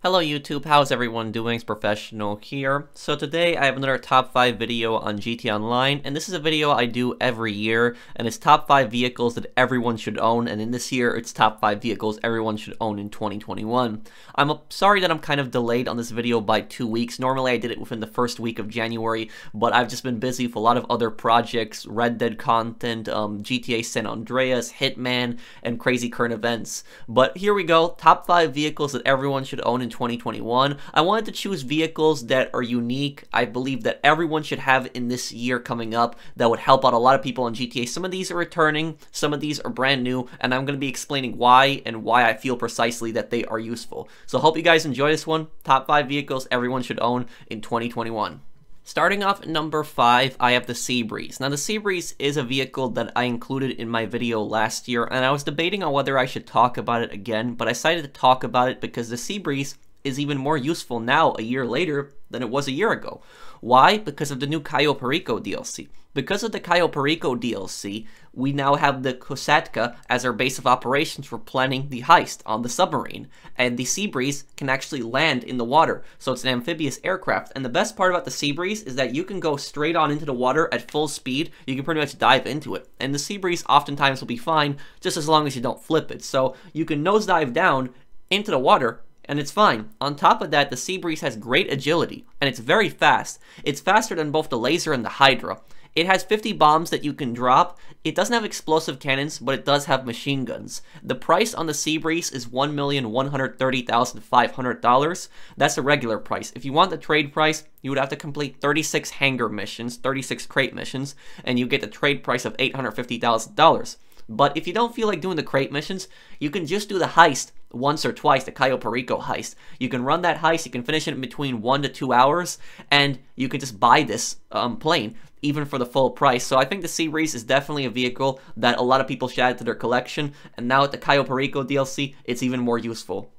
Hello YouTube, how's everyone doing? It's Professional here. So today I have another top 5 video on GTA Online, and this is a video I do every year, and it's top 5 vehicles that everyone should own, and in this year it's top 5 vehicles everyone should own in 2021. I'm sorry that I'm kind of delayed on this video by 2 weeks. Normally I did it within the first week of January, but I've just been busy with a lot of other projects, Red Dead content, GTA San Andreas, Hitman, and crazy current events. But here we go, top 5 vehicles that everyone should own in 2021. I wanted to choose vehicles that are unique, I believe that everyone should have in this year coming up, that would help out a lot of people in GTA. Some of these are returning, some of these are brand new, and I'm going to be explaining why and why I feel precisely that they are useful. So hope you guys enjoy this one. Top 5 vehicles everyone should own in 2021. Starting off at number 5, I have the Sea Breeze. Now the Sea Breeze is a vehicle that I included in my video last year, and I was debating on whether I should talk about it again, but I decided to talk about it because the Sea Breeze is even more useful now, a year later, than it was a year ago. Why? Because of the new Cayo Perico DLC. Because of the Cayo Perico DLC, we now have the Kasatka as our base of operations for planning the heist on the submarine. And the Sea Breeze can actually land in the water, so it's an amphibious aircraft. And the best part about the Sea Breeze is that you can go straight on into the water at full speed. You can pretty much dive into it. And the Sea Breeze oftentimes will be fine, just as long as you don't flip it. So you can nosedive down into the water, and it's fine. On top of that, the Sea Breeze has great agility, and it's very fast. It's faster than both the Laser and the Hydra. It has 50 bombs that you can drop. It doesn't have explosive cannons, but it does have machine guns. The price on the Sea Breeze is $1,130,500. That's a regular price. If you want the trade price, you would have to complete 36 hangar missions, 36 crate missions, and you get the trade price of $850,000. But if you don't feel like doing the crate missions, you can just do the heist once or twice, the Cayo Perico heist. You can run that heist, you can finish it in between 1 to 2 hours, and you can just buy this plane, even for the full price. So I think the Sea Breeze is definitely a vehicle that a lot of people should add to their collection, and now with the Cayo Perico DLC, it's even more useful.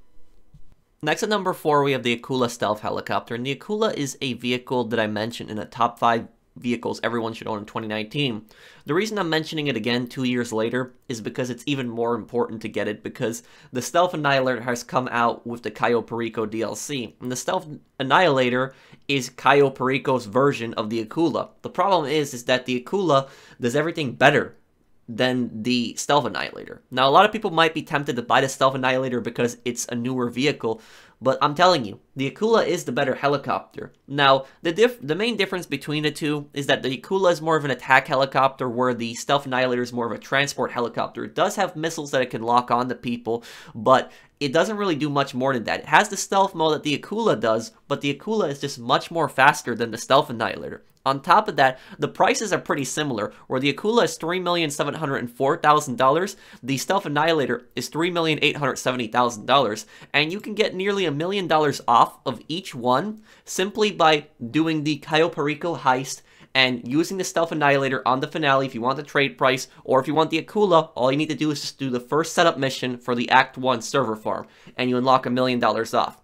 Next at number 4, we have the Akula stealth helicopter, and the Akula is a vehicle that I mentioned in the top 5 vehicles everyone should own in 2019. The reason I'm mentioning it again 2 years later is because it's even more important to get it, because the Stealth Annihilator has come out with the Cayo Perico DLC, and the Stealth Annihilator is Cayo Perico's version of the Akula. The problem is that the Akula does everything better than the Stealth Annihilator. Now, a lot of people might be tempted to buy the Stealth Annihilator because it's a newer vehicle, but I'm telling you, the Akula is the better helicopter. Now, the main difference between the two is that the Akula is more of an attack helicopter, where the Stealth Annihilator is more of a transport helicopter. It does have missiles that it can lock on to people, but it doesn't really do much more than that. It has the stealth mode that the Akula does, but the Akula is just much more faster than the Stealth Annihilator. On top of that, the prices are pretty similar, where the Akula is $3,704,000, the Stealth Annihilator is $3,870,000, and you can get nearly $1 million off of each one simply by doing the Cayo Perico heist and using the Stealth Annihilator on the finale if you want the trade price, or if you want the Akula, all you need to do is just do the first setup mission for the Act 1 server farm, and you unlock $1 million off.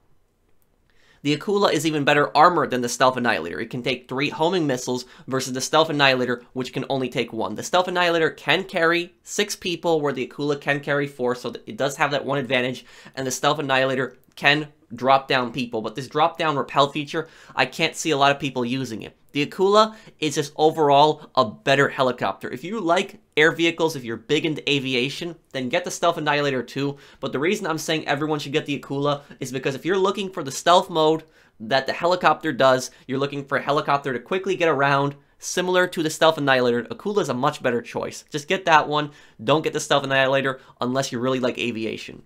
The Akula is even better armored than the Stealth Annihilator. It can take 3 homing missiles versus the Stealth Annihilator, which can only take 1. The Stealth Annihilator can carry 6 people, where the Akula can carry 4, so it does have that one advantage, and the Stealth Annihilator can drop down people, but this drop down rappel feature, I can't see a lot of people using it. The Akula is just overall a better helicopter. If you like air vehicles, if you're big into aviation, then get the Stealth Annihilator too. But the reason I'm saying everyone should get the Akula is because if you're looking for the stealth mode that the helicopter does, you're looking for a helicopter to quickly get around, similar to the Stealth Annihilator, Akula is a much better choice. Just get that one. Don't get the Stealth Annihilator unless you really like aviation.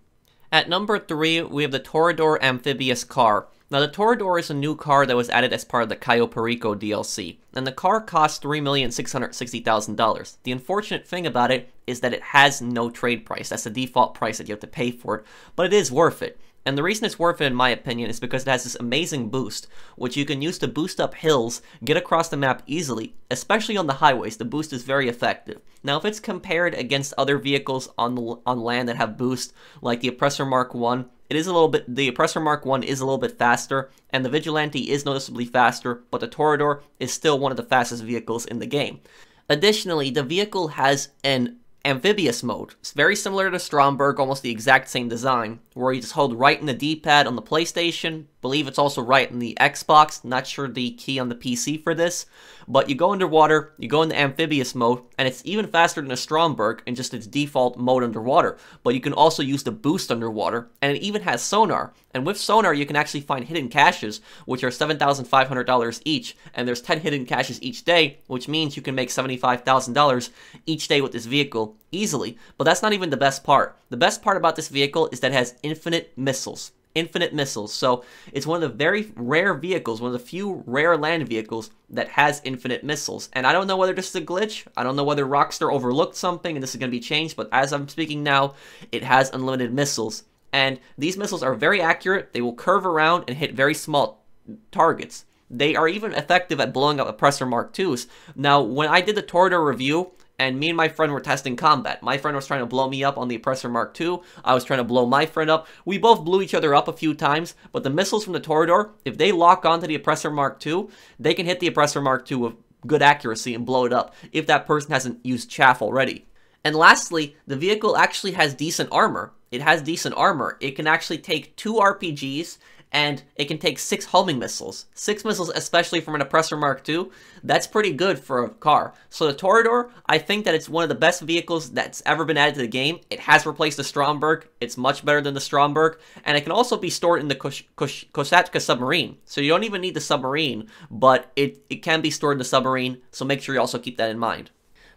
At number 3, we have the Torador Amphibious Car. Now, the Torador is a new car that was added as part of the Cayo Perico DLC, and the car costs $3,660,000. The unfortunate thing about it is that it has no trade price. That's the default price that you have to pay for it, but it is worth it. And the reason it's worth it, in my opinion, is because it has this amazing boost, which you can use to boost up hills, get across the map easily, especially on the highways. The boost is very effective. Now, if it's compared against other vehicles on land that have boost, like the Oppressor Mark 1, the Oppressor Mark 1 is a little bit faster, and the Vigilante is noticeably faster, but the Torador is still one of the fastest vehicles in the game. Additionally, the vehicle has an Amphibious mode. It's very similar to Stromberg, almost the exact same design, where you just hold right in the D-pad on the PlayStation. Believe it's also right in the Xbox. Not sure the key on the PC for this. But you go underwater, you go into amphibious mode, and it's even faster than a Stromberg in just its default mode underwater. But you can also use the boost underwater, and it even has sonar. And with sonar, you can actually find hidden caches, which are $7,500 each. And there's 10 hidden caches each day, which means you can make $75,000 each day with this vehicle easily. But that's not even the best part. The best part about this vehicle is that it has infinite missiles. Infinite missiles. So it's one of the very rare vehicles, one of the few rare land vehicles that has infinite missiles. And I don't know whether this is a glitch. I don't know whether Rockstar overlooked something and this is going to be changed. But as I'm speaking now, it has unlimited missiles. And these missiles are very accurate. They will curve around and hit very small targets. They are even effective at blowing up Oppressor Mark IIs. Now, when I did the Torador review, and me and my friend were testing combat. My friend was trying to blow me up on the Oppressor Mark II. I was trying to blow my friend up. We both blew each other up a few times, but the missiles from the Torador, if they lock onto the Oppressor Mark II, they can hit the Oppressor Mark II with good accuracy and blow it up if that person hasn't used chaff already. And lastly, the vehicle actually has decent armor. It has decent armor. It can actually take 2 RPGs, and it can take 6 homing missiles. 6 missiles, especially from an Oppressor Mark II, that's pretty good for a car. So the Torador, I think that it's one of the best vehicles that's ever been added to the game. It has replaced the Stromberg. It's much better than the Stromberg. And it can also be stored in the Kasatka Submarine. So you don't even need the submarine, but it can be stored in the submarine, so make sure you also keep that in mind.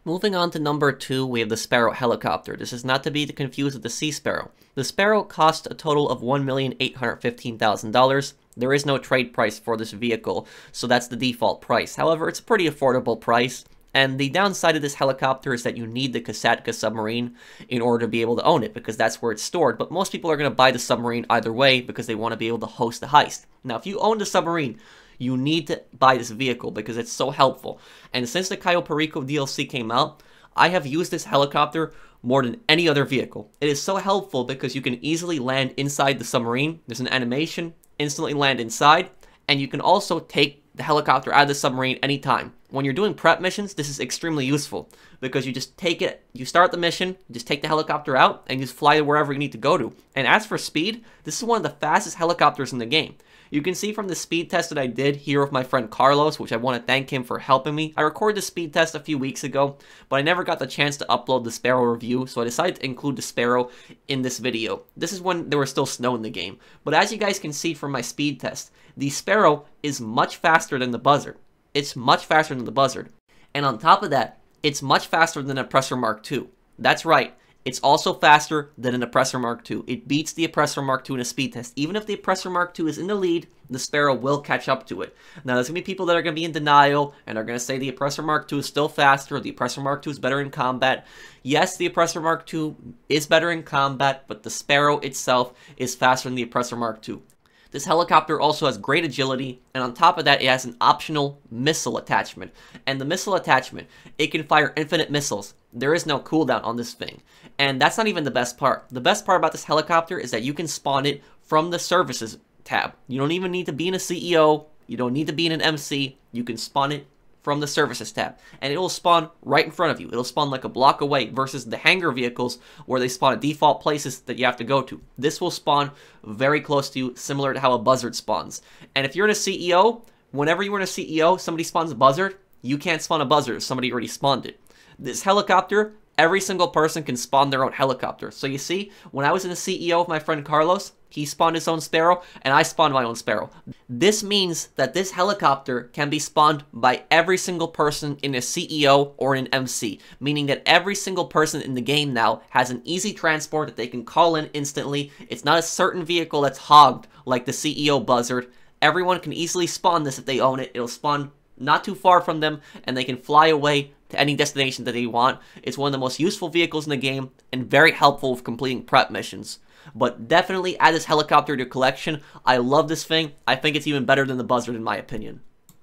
Moving on to number 2, we have the Sparrow helicopter. This is not to be confused with the Sea Sparrow. The Sparrow cost a total of $1,815,000. There is no trade price for this vehicle, so that's the default price. However, it's a pretty affordable price, and the downside of this helicopter is that you need the Kasatka Submarine in order to be able to own it, because that's where it's stored. But most people are going to buy the submarine either way because they want to be able to host the heist. Now, if you own the submarine, you need to buy this vehicle because it's so helpful. And since the Cayo Perico DLC came out, I have used this helicopter more than any other vehicle. It is so helpful because you can easily land inside the submarine. There's an animation, instantly land inside, and you can also take the helicopter out of the submarine anytime. When you're doing prep missions, this is extremely useful because you just take it, you start the mission, you just take the helicopter out, and you just fly to wherever you need to go to. And as for speed, this is one of the fastest helicopters in the game. You can see from the speed test that I did here with my friend Carlos, which I want to thank him for helping me. I recorded the speed test a few weeks ago, but I never got the chance to upload the Sparrow review, so I decided to include the Sparrow in this video. This is when there was still snow in the game. But as you guys can see from my speed test, the Sparrow is much faster than the Buzzard. It's much faster than the Buzzard. And on top of that, it's much faster than the Oppressor Mark II. That's right. It's also faster than an Oppressor Mark II. It beats the Oppressor Mark II in a speed test. Even if the Oppressor Mark II is in the lead, the Sparrow will catch up to it. Now, there's going to be people that are going to be in denial and are going to say the Oppressor Mark II is still faster, the Oppressor Mark II is better in combat. Yes, the Oppressor Mark II is better in combat, but the Sparrow itself is faster than the Oppressor Mark II. This helicopter also has great agility, and on top of that, it has an optional missile attachment. And the missile attachment, it can fire infinite missiles. There is no cooldown on this thing. And that's not even the best part. The best part about this helicopter is that you can spawn it from the services tab. You don't even need to be in a CEO. You don't need to be in an MC. You can spawn it from the services tab, and it will spawn right in front of you. It'll spawn like a block away versus the hangar vehicles where they spawn at default places that you have to go to. This will spawn very close to you, similar to how a Buzzard spawns. And if you're in a CEO, whenever you're in a CEO, somebody spawns a Buzzard, you can't spawn a Buzzard if somebody already spawned it. This helicopter, every single person can spawn their own helicopter. So you see, when I was in the CEO with my friend Carlos, he spawned his own Sparrow, and I spawned my own Sparrow. This means that this helicopter can be spawned by every single person in a CEO or an MC, meaning that every single person in the game now has an easy transport that they can call in instantly. It's not a certain vehicle that's hogged like the CEO Buzzard. Everyone can easily spawn this if they own it. It'll spawn not too far from them, and they can fly away to any destination that they want. It's one of the most useful vehicles in the game, and very helpful with completing prep missions. But definitely add this helicopter to your collection. I love this thing. I think it's even better than the Buzzard in my opinion.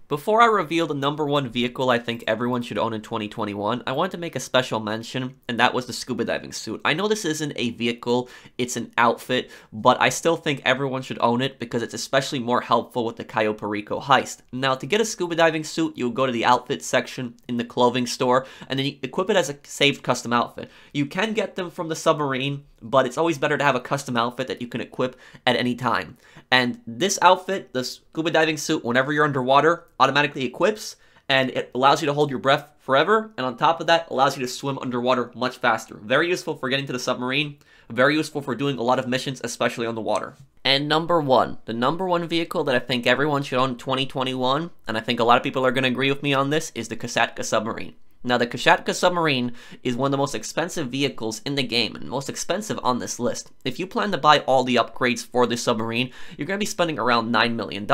Before I reveal the #1 vehicle I think everyone should own in 2021, I wanted to make a special mention, and that was the scuba diving suit. I know this isn't a vehicle, it's an outfit, but I still think everyone should own it because it's especially more helpful with the Cayo Perico heist. Now, to get a scuba diving suit, you'll go to the outfit section in the clothing store, and then you equip it as a saved custom outfit. You can get them from the submarine, but it's always better to have a custom outfit that you can equip at any time. And this outfit, the scuba diving suit, whenever you're underwater, automatically equips, and it allows you to hold your breath forever, and on top of that, allows you to swim underwater much faster. Very useful for getting to the submarine, very useful for doing a lot of missions, especially on the water. And #1, the #1 vehicle that I think everyone should own in 2021, and I think a lot of people are going to agree with me on this, is the Kasatka Submarine. Now, the Kasatka Submarine is one of the most expensive vehicles in the game, and most expensive on this list. If you plan to buy all the upgrades for this submarine, you're going to be spending around $9 million.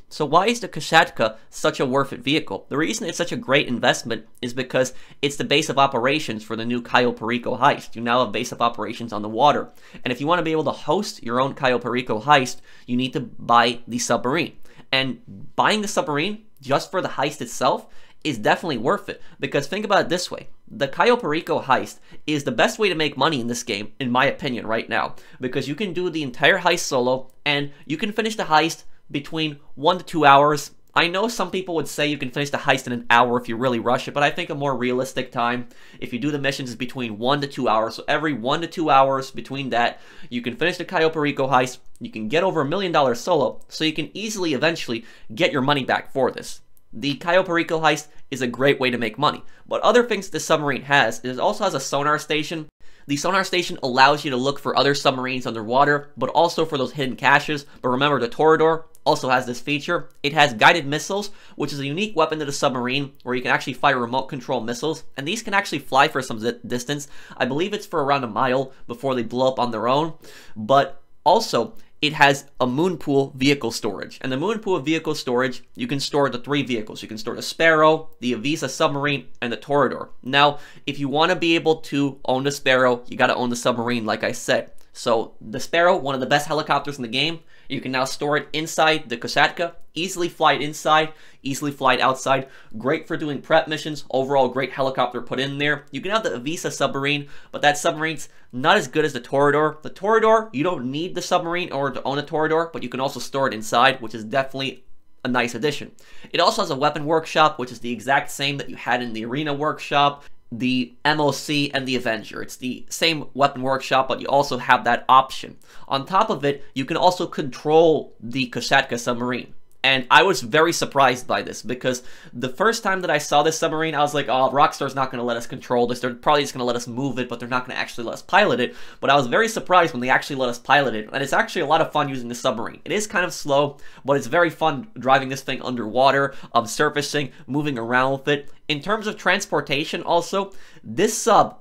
So why is the Kasatka such a worth it vehicle? The reason it's such a great investment is because it's the base of operations for the new Cayo Perico heist. You now have base of operations on the water. And if you want to be able to host your own Cayo Perico heist, you need to buy the submarine. And buying the submarine just for the heist itself is definitely worth it, because think about it this way. The Cayo Perico heist is the best way to make money in this game, in my opinion, right now, because you can do the entire heist solo, and you can finish the heist between 1 to 2 hours. I know some people would say you can finish the heist in an hour if you really rush it, but I think a more realistic time, if you do the missions, is between 1 to 2 hours. So every 1 to 2 hours between that, you can finish the Cayo Perico heist, you can get over $1 million solo, so you can easily, eventually, get your money back for this. The Cayo Perico heist is a great way to make money. But other things the submarine has, it also has a sonar station. The sonar station allows you to look for other submarines underwater, but also for those hidden caches. But remember, the Torador also has this feature. It has guided missiles, which is a unique weapon to the submarine, where you can actually fire remote control missiles, and these can actually fly for some distance. I believe it's for around a mile before they blow up on their own. But also, it has a moon pool vehicle storage. And the moon pool vehicle storage, you can store the 3 vehicles. You can store the Sparrow, the Avisa submarine, and the Torador. Now, if you want to be able to own the Sparrow, you got to own the submarine, like I said. So, the Sparrow, one of the best helicopters in the game, you can now store it inside the Kasatka, easily fly it inside, easily fly it outside. Great for doing prep missions. Overall, great helicopter put in there. You can have the Avisa submarine, but that submarine's not as good as the Torador. The Torador, you don't need the submarine in order to own a Torador, but you can also store it inside, which is definitely a nice addition. It also has a weapon workshop, which is the exact same that you had in the arena workshop, the MOC, and the Avenger. It's the same weapon workshop, but you also have that option. On top of it, you can also control the Kasatka submarine. And I was very surprised by this, because the first time that I saw this submarine, I was like, oh, Rockstar's not going to let us control this. They're probably just going to let us move it, but they're not going to actually let us pilot it. But I was very surprised when they actually let us pilot it. And it's actually a lot of fun using the submarine. It is kind of slow, but it's very fun driving this thing underwater, surfacing, moving around with it. In terms of transportation also, this sub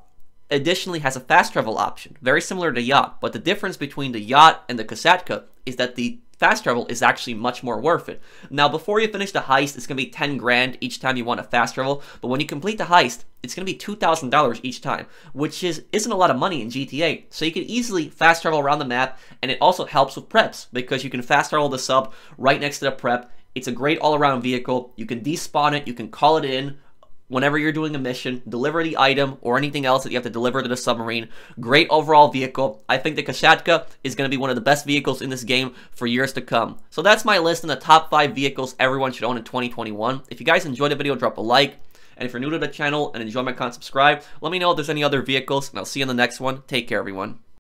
additionally has a fast travel option, very similar to Yacht. But the difference between the Yacht and the Kasatka is that the fast travel is actually much more worth it. Now, before you finish the heist, it's going to be 10 grand each time you want to fast travel, but when you complete the heist, it's going to be $2,000 each time, which isn't a lot of money in GTA, so you can easily fast travel around the map, and it also helps with preps, because you can fast travel the sub right next to the prep. It's a great all-around vehicle. You can despawn it, you can call it in whenever you're doing a mission, deliver the item or anything else that you have to deliver to the submarine. Great overall vehicle. I think the Kasatka is going to be one of the best vehicles in this game for years to come. So that's my list on the top 5 vehicles everyone should own in 2021. If you guys enjoyed the video, drop a like. And if you're new to the channel and enjoy my content, subscribe. Let me know if there's any other vehicles, and I'll see you in the next one. Take care, everyone.